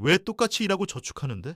왜 똑같이 일하고 저축하는데?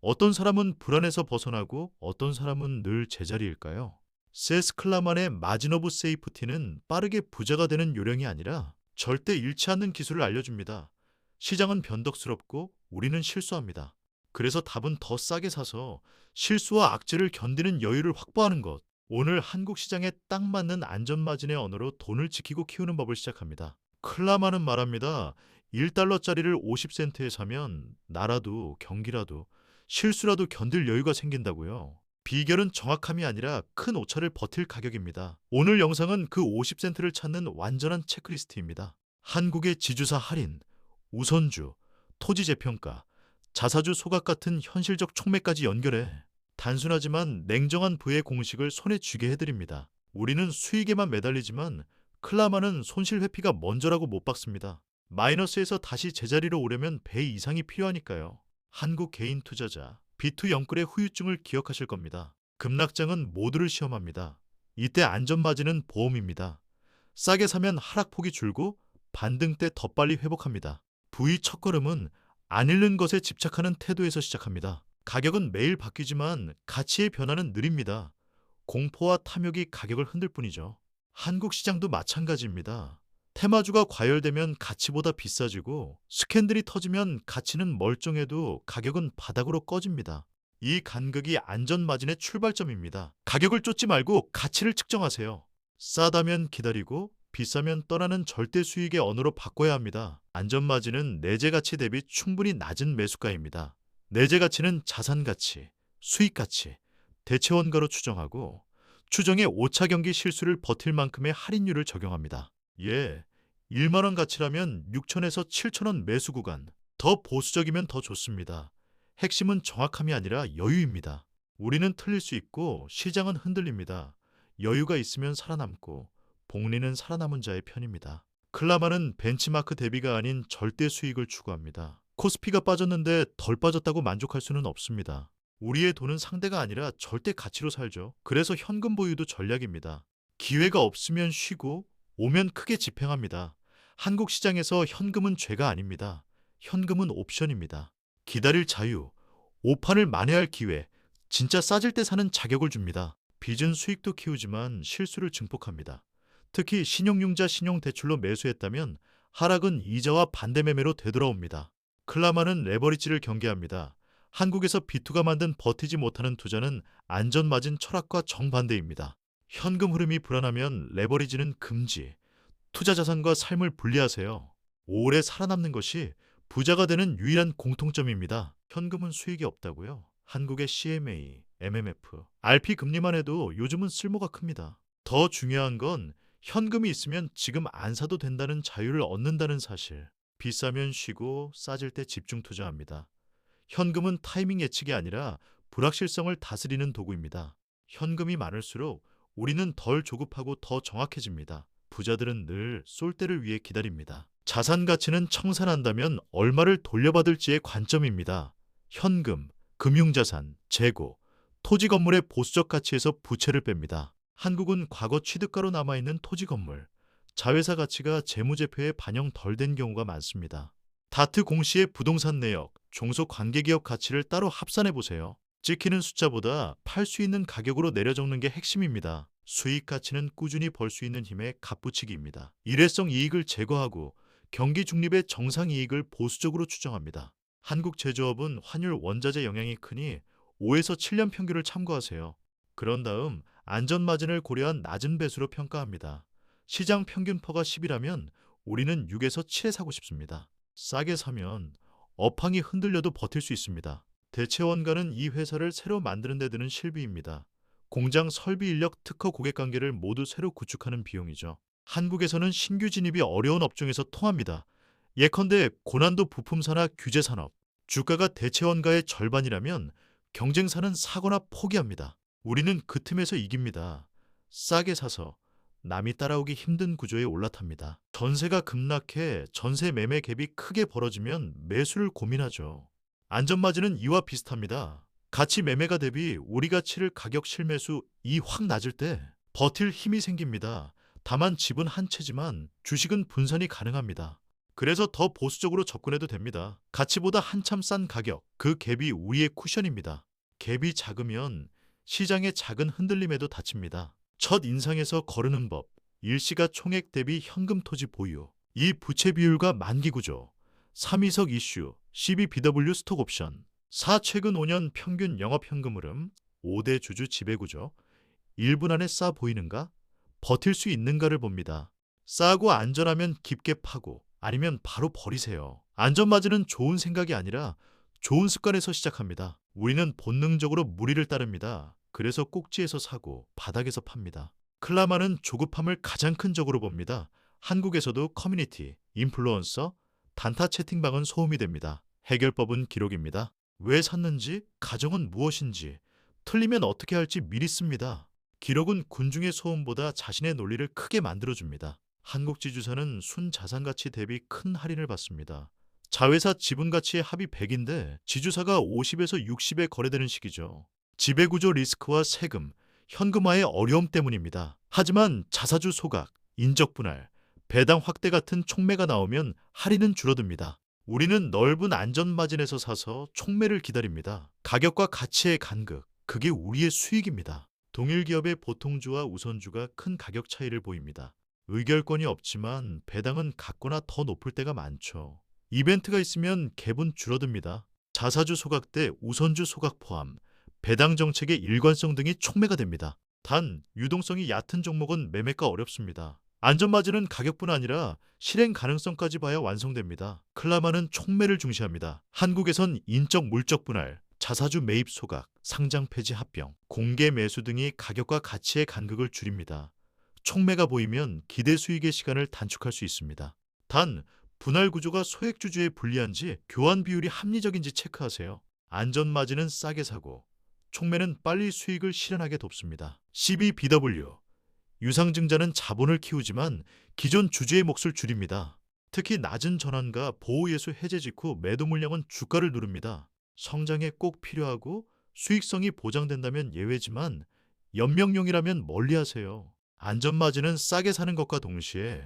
어떤 사람은 불안해서 벗어나고 어떤 사람은 늘 제자리일까요? 세스 클라만의 마진 오브 세이프티는 빠르게 부자가 되는 요령이 아니라 절대 잃지 않는 기술을 알려줍니다. 시장은 변덕스럽고 우리는 실수합니다. 그래서 답은 더 싸게 사서 실수와 악재를 견디는 여유를 확보하는 것. 오늘 한국 시장에 딱 맞는 안전마진의 언어로 돈을 지키고 키우는 법을 시작합니다. 클라만은 말합니다. 1달러짜리를 50센트에 사면 나라도 경기라도 실수라도 견딜 여유가 생긴다고요. 비결은 정확함이 아니라 큰 오차를 버틸 가격입니다. 오늘 영상은 그 50센트를 찾는 완전한 체크리스트입니다. 한국의 지주사 할인, 우선주, 토지 재평가, 자사주 소각 같은 현실적 촉매까지 연결해 단순하지만 냉정한 부의 공식을 손에 쥐게 해드립니다. 우리는 수익에만 매달리지만 클라마는 손실 회피가 먼저라고 못 박습니다. 마이너스에서 다시 제자리로 오려면 배 이상이 필요하니까요. 한국 개인 투자자 비투 영끌의 후유증을 기억하실 겁니다. 급락장은 모두를 시험합니다. 이때 안전마진은 보험입니다. 싸게 사면 하락폭이 줄고 반등 때 더 빨리 회복합니다. 부의 첫걸음은 안 잃는 것에 집착하는 태도에서 시작합니다. 가격은 매일 바뀌지만 가치의 변화는 느립니다. 공포와 탐욕이 가격을 흔들 뿐이죠. 한국 시장도 마찬가지입니다. 테마주가 과열되면 가치보다 비싸지고 스캔들이 터지면 가치는 멀쩡해도 가격은 바닥으로 꺼집니다. 이 간극이 안전마진의 출발점입니다. 가격을 쫓지 말고 가치를 측정하세요. 싸다면 기다리고 비싸면 떠나는 절대 수익의 언어로 바꿔야 합니다. 안전마진은 내재 가치 대비 충분히 낮은 매수가입니다. 내재 가치는 자산 가치, 수익 가치, 대체 원가로 추정하고 추정의 오차 경기 실수를 버틸 만큼의 할인율을 적용합니다. 예, 1만 원 가치라면 6천에서 7천 원 매수 구간. 더 보수적이면 더 좋습니다. 핵심은 정확함이 아니라 여유입니다. 우리는 틀릴 수 있고 시장은 흔들립니다. 여유가 있으면 살아남고 복리는 살아남은 자의 편입니다. 클라마는 벤치마크 대비가 아닌 절대 수익을 추구합니다. 코스피가 빠졌는데 덜 빠졌다고 만족할 수는 없습니다. 우리의 돈은 상대가 아니라 절대 가치로 살죠. 그래서 현금 보유도 전략입니다. 기회가 없으면 쉬고 오면 크게 집행합니다. 한국 시장에서 현금은 죄가 아닙니다. 현금은 옵션입니다. 기다릴 자유, 오판을 만회할 기회, 진짜 싸질 때 사는 자격을 줍니다. 빚은 수익도 키우지만 실수를 증폭합니다. 특히 신용융자 신용대출로 매수했다면 하락은 이자와 반대 매매로 되돌아옵니다. 클라마는 레버리지를 경계합니다. 한국에서 비투가 만든 버티지 못하는 투자는 안전마진 철학과 정반대입니다. 현금 흐름이 불안하면 레버리지는 금지. 투자 자산과 삶을 분리하세요. 오래 살아남는 것이 부자가 되는 유일한 공통점입니다. 현금은 수익이 없다고요? 한국의 CMA, MMF, RP 금리만 해도 요즘은 쓸모가 큽니다. 더 중요한 건 현금이 있으면 지금 안 사도 된다는 자유를 얻는다는 사실. 비싸면 쉬고 싸질 때 집중 투자합니다. 현금은 타이밍 예측이 아니라 불확실성을 다스리는 도구입니다. 현금이 많을수록 우리는 덜 조급하고 더 정확해집니다. 부자들은 늘 쏠 때를 위해 기다립니다. 자산 가치는 청산한다면 얼마를 돌려받을지의 관점입니다. 현금, 금융자산, 재고, 토지 건물의 보수적 가치에서 부채를 뺍니다. 한국은 과거 취득가로 남아있는 토지 건물, 자회사 가치가 재무제표에 반영 덜 된 경우가 많습니다. 다트 공시의 부동산 내역, 종속 관계기업 가치를 따로 합산해 보세요. 찍히는 숫자보다 팔 수 있는 가격으로 내려 적는 게 핵심입니다. 수익 가치는 꾸준히 벌 수 있는 힘의 값붙이기입니다. 일회성 이익을 제거하고 경기 중립의 정상 이익을 보수적으로 추정합니다. 한국 제조업은 환율 원자재 영향이 크니 5에서 7년 평균을 참고하세요. 그런 다음 안전마진을 고려한 낮은 배수로 평가합니다. 시장 평균퍼가 10이라면 우리는 6에서 7에 사고 싶습니다. 싸게 사면 업황이 흔들려도 버틸 수 있습니다. 대체 원가는 이 회사를 새로 만드는 데 드는 실비입니다. 공장 설비 인력 특허 고객 관계를 모두 새로 구축하는 비용이죠. 한국에서는 신규 진입이 어려운 업종에서 통합니다. 예컨대 고난도 부품사나 규제산업, 주가가 대체 원가의 절반이라면 경쟁사는 사거나 포기합니다. 우리는 그 틈에서 이깁니다. 싸게 사서 남이 따라오기 힘든 구조에 올라탑니다. 전세가 급락해 전세 매매 갭이 크게 벌어지면 매수를 고민하죠. 안전마진은 이와 비슷합니다. 가치 매매가 대비 우리 가치를 가격 실매수 이 확 낮을 때 버틸 힘이 생깁니다. 다만 집은 한 채지만 주식은 분산이 가능합니다. 그래서 더 보수적으로 접근해도 됩니다. 가치보다 한참 싼 가격, 그 갭이 우리의 쿠션입니다. 갭이 작으면 시장의 작은 흔들림에도 다칩니다. 첫 인상에서 거르는 법, 일시가 총액 대비 현금 토지 보유, 이 부채 비율과 만기 구조, 3위석 이슈, CBBW 스톡 옵션, 4 최근 5년 평균 영업 현금 흐름, 5대 주주 지배 구조, 1분 안에 싸 보이는가? 버틸 수 있는가를 봅니다. 싸고 안전하면 깊게 파고, 아니면 바로 버리세요. 안전마진은 좋은 생각이 아니라 좋은 습관에서 시작합니다. 우리는 본능적으로 무리를 따릅니다. 그래서 꼭지에서 사고 바닥에서 팝니다. 클라마는 조급함을 가장 큰 적으로 봅니다. 한국에서도 커뮤니티, 인플루언서, 단타 채팅방은 소음이 됩니다. 해결법은 기록입니다. 왜 샀는지, 가정은 무엇인지, 틀리면 어떻게 할지 미리 씁니다. 기록은 군중의 소음보다 자신의 논리를 크게 만들어줍니다. 한국지주사는 순자산가치 대비 큰 할인을 받습니다. 자회사 지분가치의 합이 100인데 지주사가 50에서 60에 거래되는 시기죠. 지배구조 리스크와 세금, 현금화의 어려움 때문입니다. 하지만 자사주 소각, 인적 분할, 배당 확대 같은 촉매가 나오면 할인은 줄어듭니다. 우리는 넓은 안전마진에서 사서 촉매를 기다립니다. 가격과 가치의 간극, 그게 우리의 수익입니다. 동일 기업의 보통주와 우선주가 큰 가격 차이를 보입니다. 의결권이 없지만 배당은 같거나 더 높을 때가 많죠. 이벤트가 있으면 갭은 줄어듭니다. 자사주 소각 때 우선주 소각 포함, 배당 정책의 일관성 등이 촉매가 됩니다. 단, 유동성이 얕은 종목은 매매가 어렵습니다. 안전마진은 가격뿐 아니라 실행 가능성까지 봐야 완성됩니다. 클라마는 촉매를 중시합니다. 한국에선 인적 물적 분할, 자사주 매입 소각, 상장 폐지 합병, 공개 매수 등이 가격과 가치의 간극을 줄입니다. 촉매가 보이면 기대 수익의 시간을 단축할 수 있습니다. 단, 분할 구조가 소액주주에 불리한지 교환 비율이 합리적인지 체크하세요. 안전마진은 싸게 사고 촉매는 빨리 수익을 실현하게 돕습니다. CBBW 유상증자는 자본을 키우지만 기존 주주의 몫을 줄입니다. 특히 낮은 전환과 보호예수 해제 직후 매도 물량은 주가를 누릅니다. 성장에 꼭 필요하고 수익성이 보장된다면 예외지만 연명용이라면 멀리하세요. 안전마진은 싸게 사는 것과 동시에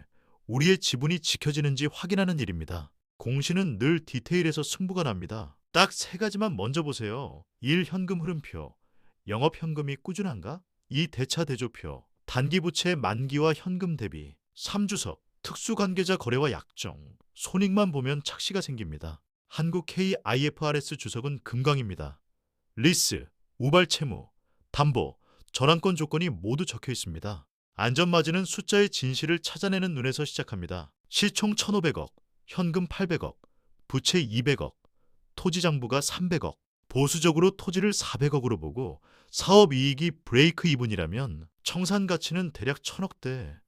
우리의 지분이 지켜지는지 확인하는 일입니다. 공시는 늘 디테일에서 승부가 납니다. 딱 세 가지만 먼저 보세요. 1. 현금 흐름표. 영업현금이 꾸준한가? 2. 대차대조표. 단기부채 만기와 현금 대비. 3주석. 특수관계자 거래와 약정. 손익만 보면 착시가 생깁니다. 한국 KIFRS 주석은 금강입니다. 리스, 우발채무, 담보, 전환권 조건이 모두 적혀 있습니다. 안전마진은 숫자의 진실을 찾아내는 눈에서 시작합니다. 시총 1,500억, 현금 800억, 부채 200억, 토지 장부가 300억, 보수적으로 토지를 400억으로 보고 사업 이익이 브레이크 이븐이라면 청산 가치는 대략 1,000억대,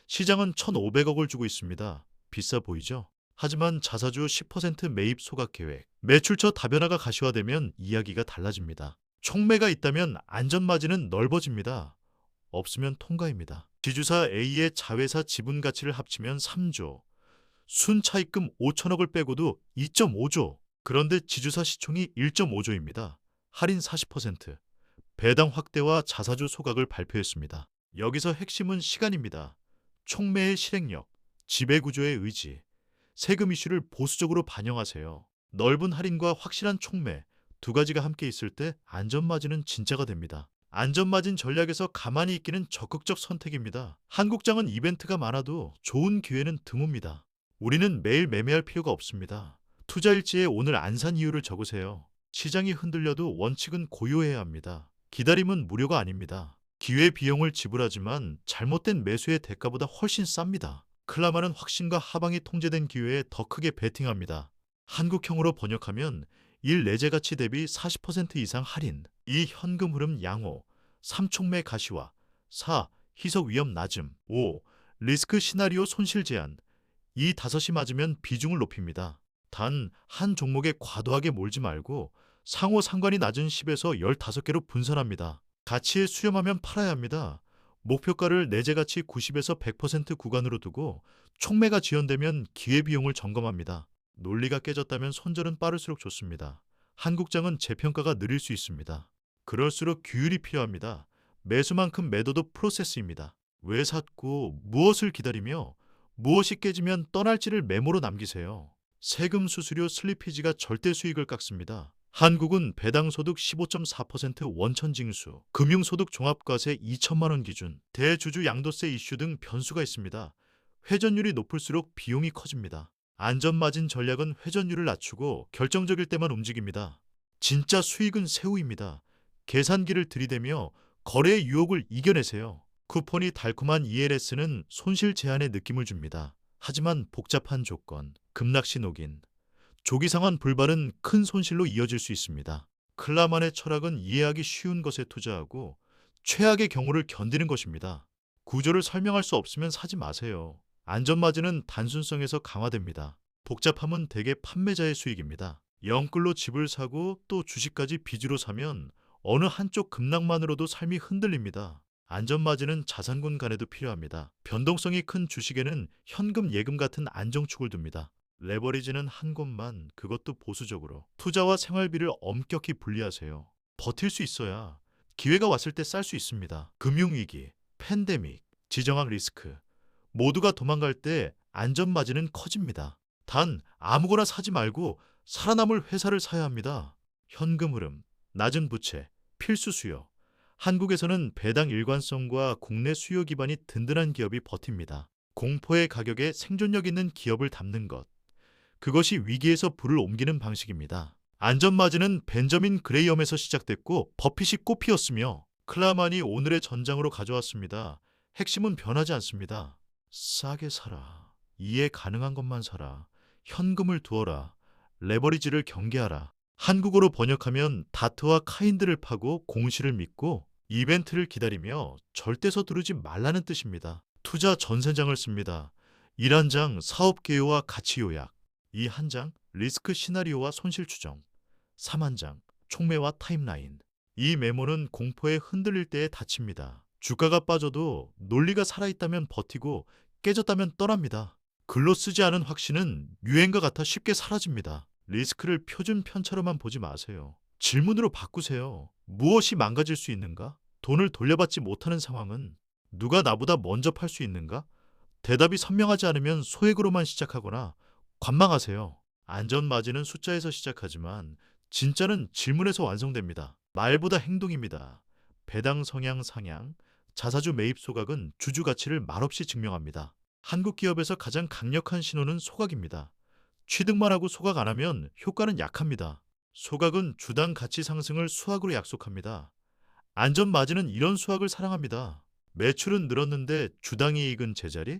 시장은 1,500억을 주고 있습니다. 비싸 보이죠? 하지만 자사주 10% 매입 소각 계획, 매출처 다변화가 가시화되면 이야기가 달라집니다. 촉매가 있다면 안전마진은 넓어집니다. 없으면 통과입니다. 지주사 A의 자회사 지분 가치를 합치면 3조, 순차입금 5천억을 빼고도 2.5조, 그런데 지주사 시총이 1.5조입니다. 할인 40%, 배당 확대와 자사주 소각을 발표했습니다. 여기서 핵심은 시간입니다. 촉매의 실행력, 지배구조의 의지, 세금 이슈를 보수적으로 반영하세요. 넓은 할인과 확실한 촉매, 두 가지가 함께 있을 때 안전마진은 진짜가 됩니다. 안전마진 전략에서 가만히 있기는 적극적 선택입니다. 한국장은 이벤트가 많아도 좋은 기회는 드뭅니다. 우리는 매일 매매할 필요가 없습니다. 투자일지에 오늘 안 산 이유를 적으세요. 시장이 흔들려도 원칙은 고요해야 합니다. 기다림은 무료가 아닙니다. 기회 비용을 지불하지만 잘못된 매수의 대가보다 훨씬 쌉니다. 클라마는 확신과 하방이 통제된 기회에 더 크게 베팅합니다. 한국형으로 번역하면 1. 내재 가치 대비 40% 이상 할인, 2. 현금 흐름 양호, 3. 촉매 가시화, 4. 희석 위험 낮음, 5. 리스크 시나리오 손실 제한, 이 5이 맞으면 비중을 높입니다. 단, 한 종목에 과도하게 몰지 말고 상호 상관이 낮은 10에서 15개로 분산합니다. 가치에 수렴하면 팔아야 합니다. 목표가를 내재 가치 90에서 100% 구간으로 두고 촉매가 지연되면 기회비용을 점검합니다. 논리가 깨졌다면 손절은 빠를수록 좋습니다. 한국장은 재평가가 느릴 수 있습니다. 그럴수록 규율이 필요합니다. 매수만큼 매도도 프로세스입니다. 왜 샀고 무엇을 기다리며 무엇이 깨지면 떠날지를 메모로 남기세요. 세금 수수료 슬리피지가 절대 수익을 깎습니다. 한국은 배당소득 15.4% 원천 징수, 금융소득 종합과세 2천만 원 기준, 대주주 양도세 이슈 등 변수가 있습니다. 회전율이 높을수록 비용이 커집니다. 안전마진 전략은 회전율을 낮추고 결정적일 때만 움직입니다. 진짜 수익은 세후입니다. 계산기를 들이대며 거래의 유혹을 이겨내세요. 쿠폰이 달콤한 ELS는 손실 제한의 느낌을 줍니다. 하지만 복잡한 조건, 급락시 녹인, 조기 상환 불발은 큰 손실로 이어질 수 있습니다. 클라만의 철학은 이해하기 쉬운 것에 투자하고 최악의 경우를 견디는 것입니다. 구조를 설명할 수 없으면 사지 마세요. 안전마진은 단순성에서 강화됩니다. 복잡함은 대개 판매자의 수익입니다. 영끌로 집을 사고 또 주식까지 빚으로 사면 어느 한쪽 급락만으로도 삶이 흔들립니다. 안전마진은 자산군 간에도 필요합니다. 변동성이 큰 주식에는 현금 예금 같은 안정축을 둡니다. 레버리지는 한 곳만, 그것도 보수적으로. 투자와 생활비를 엄격히 분리하세요. 버틸 수 있어야 기회가 왔을 때 쌀 수 있습니다. 금융위기, 팬데믹, 지정학 리스크 모두가 도망갈 때 안전마진은 커집니다. 단 아무거나 사지 말고 살아남을 회사를 사야 합니다. 현금 흐름, 낮은 부채, 필수 수요. 한국에서는 배당 일관성과 국내 수요 기반이 든든한 기업이 버팁니다. 공포의 가격에 생존력 있는 기업을 담는 것. 그것이 위기에서 부를 옮기는 방식입니다. 안전마진은 벤저민 그레이엄에서 시작됐고 버핏이 꽃피웠으며 클라만이 오늘의 전장으로 가져왔습니다. 핵심은 변하지 않습니다. 싸게 사라. 이해 가능한 것만 사라. 현금을 두어라. 레버리지를 경계하라. 한국어로 번역하면 다트와 카인드를 파고 공시를 믿고 이벤트를 기다리며 절대 서두르지 말라는 뜻입니다. 투자 전세장을 씁니다. 1한장 사업 개요와 가치 요약, 2한장 리스크 시나리오와 손실 추정, 3한장 촉매와 타임라인. 이 메모는 공포에 흔들릴 때에 닫힙니다. 주가가 빠져도 논리가 살아있다면 버티고 깨졌다면 떠납니다. 글로 쓰지 않은 확신은 유행과 같아 쉽게 사라집니다. 리스크를 표준 편차로만 보지 마세요. 질문으로 바꾸세요. 무엇이 망가질 수 있는가? 돈을 돌려받지 못하는 상황은 누가 나보다 먼저 팔 수 있는가? 대답이 선명하지 않으면 소액으로만 시작하거나 관망하세요. 안전마진은 숫자에서 시작하지만 진짜는 질문에서 완성됩니다. 말보다 행동입니다. 배당 성향 상향, 자사주 매입 소각은 주주 가치를 말없이 증명합니다. 한국 기업에서 가장 강력한 신호는 소각입니다. 취득만 하고 소각 안 하면 효과는 약합니다. 소각은 주당 가치 상승을 수학으로 약속합니다. 안전마진은 이런 수학을 사랑합니다. 매출은 늘었는데 주당 이익은 제자리?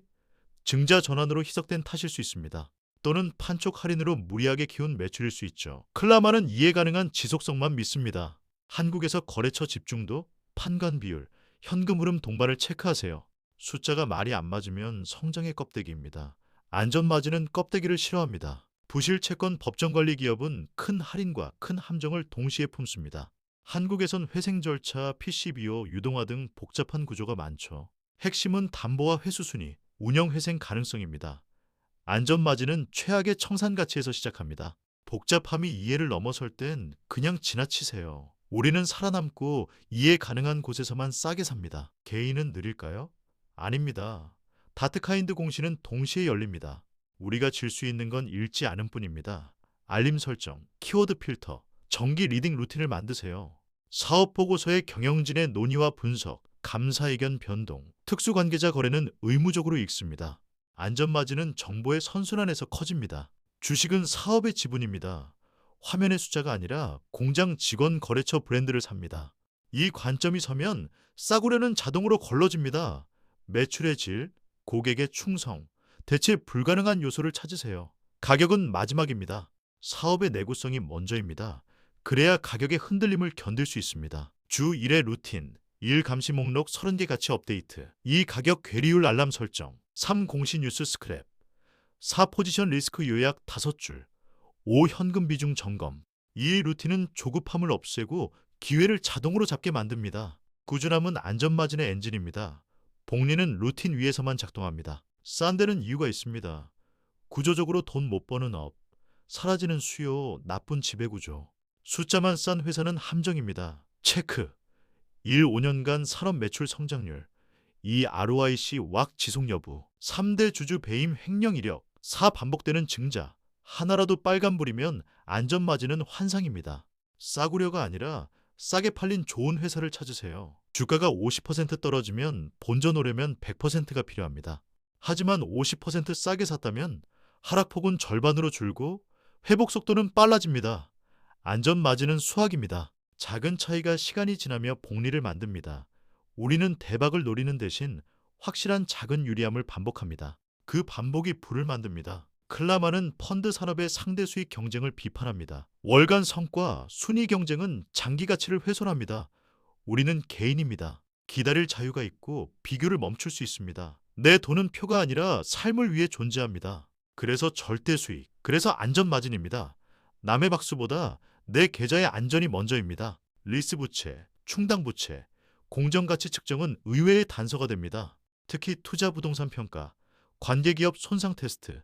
증자 전환으로 희석된 탓일 수 있습니다. 또는 판촉 할인으로 무리하게 키운 매출일 수 있죠. 클라마는 이해 가능한 지속성만 믿습니다. 한국에서 거래처 집중도, 판관 비율, 현금 흐름 동반을 체크하세요. 숫자가 말이 안 맞으면 성장의 껍데기입니다. 안전마진은 껍데기를 싫어합니다. 부실 채권 법정관리 기업은 큰 할인과 큰 함정을 동시에 품습니다. 한국에선 회생 절차, PCBO, 유동화 등 복잡한 구조가 많죠. 핵심은 담보와 회수순위, 운영 회생 가능성입니다. 안전마진은 최악의 청산가치에서 시작합니다. 복잡함이 이해를 넘어설 땐 그냥 지나치세요. 우리는 살아남고 이해 가능한 곳에서만 싸게 삽니다. 개인은 느릴까요? 아닙니다. 다트카인드 공시는 동시에 열립니다. 우리가 질 수 있는 건 읽지 않은 뿐입니다. 알림 설정, 키워드 필터, 정기 리딩 루틴을 만드세요. 사업 보고서의 경영진의 논의와 분석, 감사 의견 변동, 특수관계자 거래는 의무적으로 읽습니다. 안전마진은 정보의 선순환에서 커집니다. 주식은 사업의 지분입니다. 화면의 숫자가 아니라 공장 직원 거래처 브랜드를 삽니다. 이 관점이 서면 싸구려는 자동으로 걸러집니다. 매출의 질, 고객의 충성, 대체 불가능한 요소를 찾으세요. 가격은 마지막입니다. 사업의 내구성이 먼저입니다. 그래야 가격의 흔들림을 견딜 수 있습니다. 주 1회 루틴, 일 감시 목록 30개 가치 업데이트, 2 가격 괴리율 알람 설정, 3 공시 뉴스 스크랩, 4 포지션 리스크 요약 5줄, 5 현금 비중 점검. 이 루틴은 조급함을 없애고 기회를 자동으로 잡게 만듭니다. 꾸준함은 안전마진의 엔진입니다. 복리는 루틴 위에서만 작동합니다. 싼 데는 이유가 있습니다. 구조적으로 돈 못 버는 업, 사라지는 수요, 나쁜 지배구조. 숫자만 싼 회사는 함정입니다. 체크. 1 5년간 산업 매출 성장률, 2. ROIC 왁 지속 여부. 3대 주주 배임 횡령 이력. 4. 반복되는 증자. 하나라도 빨간불이면 안전마진은 환상입니다. 싸구려가 아니라 싸게 팔린 좋은 회사를 찾으세요. 주가가 50% 떨어지면 본전 오려면 100%가 필요합니다. 하지만 50% 싸게 샀다면 하락폭은 절반으로 줄고 회복 속도는 빨라집니다. 안전마진은 수학입니다. 작은 차이가 시간이 지나며 복리를 만듭니다. 우리는 대박을 노리는 대신 확실한 작은 유리함을 반복합니다. 그 반복이 부를 만듭니다. 클라만은 펀드 산업의 상대 수익 경쟁을 비판합니다. 월간 성과, 순위 경쟁은 장기 가치를 훼손합니다. 우리는 개인입니다. 기다릴 자유가 있고 비교를 멈출 수 있습니다. 내 돈은 표가 아니라 삶을 위해 존재합니다. 그래서 절대 수익, 그래서 안전 마진입니다. 남의 박수보다 내 계좌의 안전이 먼저입니다. 리스 부채, 충당 부채, 공정가치 측정은 의외의 단서가 됩니다. 특히 투자 부동산 평가, 관계기업 손상 테스트,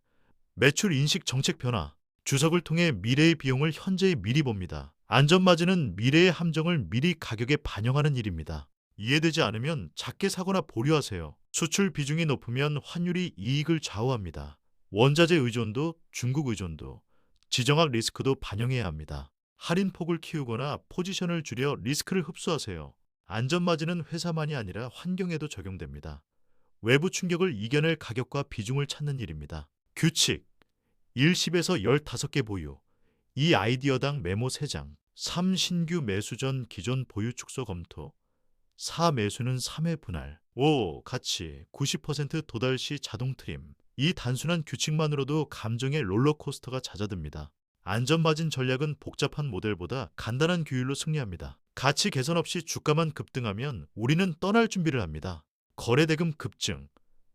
매출 인식 정책 변화, 주석을 통해 미래의 비용을 현재에 미리 봅니다. 안전마진은 미래의 함정을 미리 가격에 반영하는 일입니다. 이해되지 않으면 작게 사거나 보류하세요. 수출 비중이 높으면 환율이 이익을 좌우합니다. 원자재 의존도, 중국 의존도, 지정학 리스크도 반영해야 합니다. 할인폭을 키우거나 포지션을 줄여 리스크를 흡수하세요. 안전마진은 회사만이 아니라 환경에도 적용됩니다. 외부 충격을 이겨낼 가격과 비중을 찾는 일입니다. 규칙 1, 10에서 15개 보유. 2. 아이디어당 메모 3장. 3. 신규 매수 전 기존 보유 축소 검토. 4. 매수는 3회 분할. 5. 가치 90% 도달 시 자동 트림. 이 단순한 규칙만으로도 감정의 롤러코스터가 잦아듭니다. 안전마진 전략은 복잡한 모델보다 간단한 규율로 승리합니다. 가치 개선 없이 주가만 급등하면 우리는 떠날 준비를 합니다. 거래대금 급증,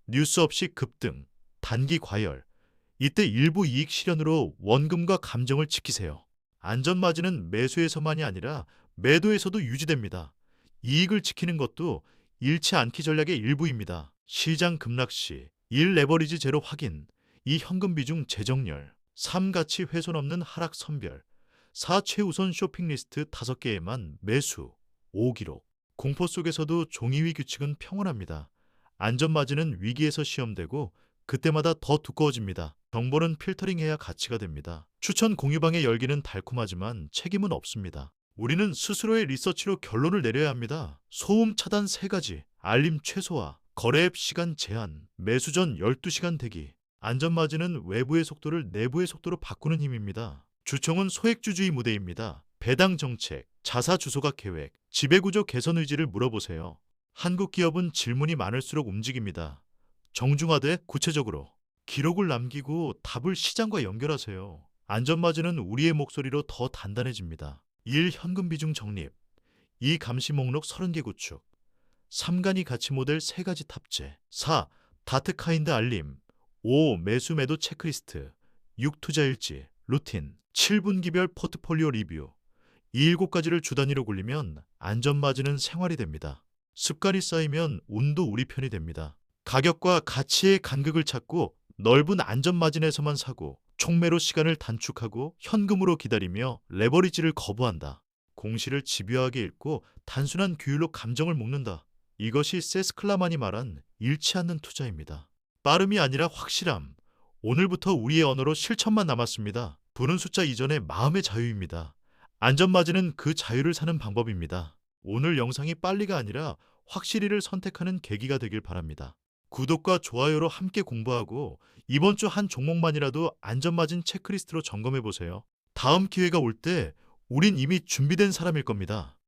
뉴스 없이 급등, 단기 과열. 이때 일부 이익 실현으로 원금과 감정을 지키세요. 안전마진은 매수에서만이 아니라 매도에서도 유지됩니다. 이익을 지키는 것도 잃지 않기 전략의 일부입니다. 시장 급락 시 1. 레버리지 제로 확인. 2. 현금 비중 재정렬. 3. 가치 훼손 없는 하락 선별. 4. 최우선 쇼핑 리스트 5개에만 매수. 5. 기록. 공포 속에서도 종이위 규칙은 평온합니다. 안전마진은 위기에서 시험되고 그때마다 더 두꺼워집니다. 정보는 필터링해야 가치가 됩니다. 추천 공유방의 열기는 달콤하지만 책임은 없습니다. 우리는 스스로의 리서치로 결론을 내려야 합니다. 소음 차단 3가지, 알림 최소화, 거래 앱 시간 제한, 매수 전 12시간 대기. 안전마진은 외부의 속도를 내부의 속도로 바꾸는 힘입니다. 주총은 소액주주의 무대입니다. 배당 정책, 자사 주소각 계획, 지배구조 개선 의지를 물어보세요. 한국 기업은 질문이 많을수록 움직입니다. 정중하되 구체적으로. 기록을 남기고 답을 시장과 연결하세요. 안전마진은 우리의 목소리로 더 단단해집니다. 1. 현금 비중 정립. 2. 감시 목록 30개 구축. 3. 간이 가치 모델 3가지 탑재. 4. 다트 카인드 알림. 5. 매수 매도 체크리스트. 6. 투자 일지, 루틴. 7분기별 포트폴리오 리뷰. 이 7가지를 주 단위로 굴리면 안전마진은 생활이 됩니다. 습관이 쌓이면 운도 우리 편이 됩니다. 가격과 가치의 간극을 찾고 넓은 안전마진에서만 사고 촉매로 시간을 단축하고 현금으로 기다리며 레버리지를 거부한다. 공시를 집요하게 읽고 단순한 규율로 감정을 묶는다. 이것이 세스 클라만이 말한 잃지 않는 투자입니다. 빠름이 아니라 확실함. 오늘부터 우리의 언어로 실천만 남았습니다. 부는 숫자 이전에 마음의 자유입니다. 안전마진은 그 자유를 사는 방법입니다. 오늘 영상이 빨리가 아니라 확실히를 선택하는 계기가 되길 바랍니다. 구독과 좋아요로 함께 공부하고 이번 주 한 종목만이라도 안전마진 체크리스트로 점검해보세요. 다음 기회가 올 때 우린 이미 준비된 사람일 겁니다.